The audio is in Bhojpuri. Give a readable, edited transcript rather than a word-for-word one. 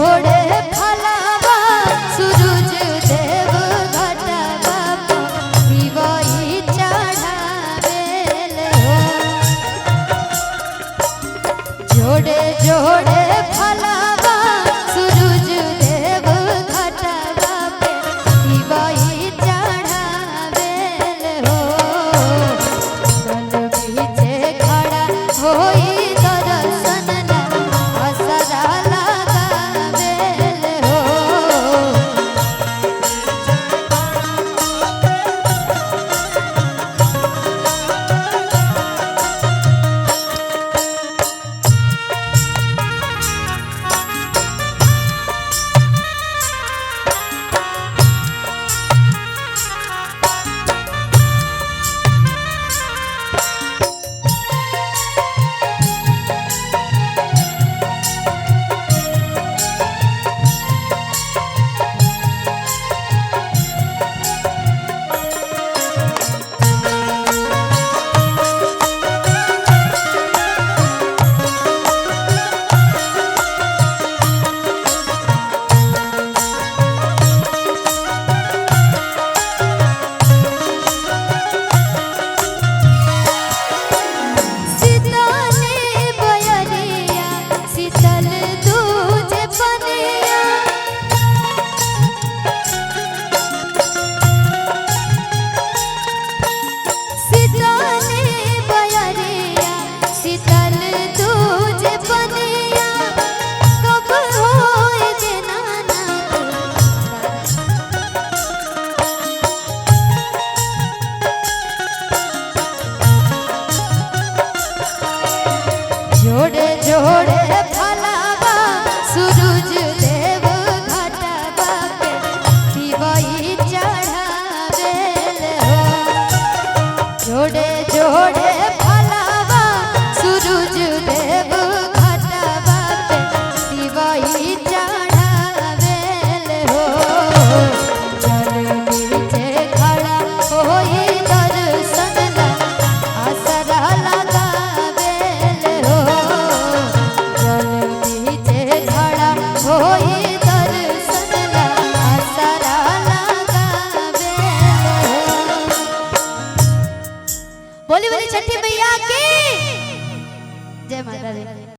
जोड़े फलावा सूरज देव घटवा दिवाई चढ़ावेल हो। जोड़े जोड़े फलावा सूरज देव घटवा दिवाई चढ़ावेल हो। जल बीचे खड़ा होई दर्शन ला असरा लगावेल हो। जोड़े जोड़े फलावा सूरज देव घटवा पे दिवाई चढ़ावेल हो। जोड़े जोड़े फलावा सूरज देव घटवा पे दिवाई चढ़ावेल हो। जल बीचे खड़ा होई दर्शन ला असरा लगावेल हो। जल बीचे खड़ा होई दर्शन ला असरा लगावेल हो। बोली बोली छठी मैया की जय माता दी।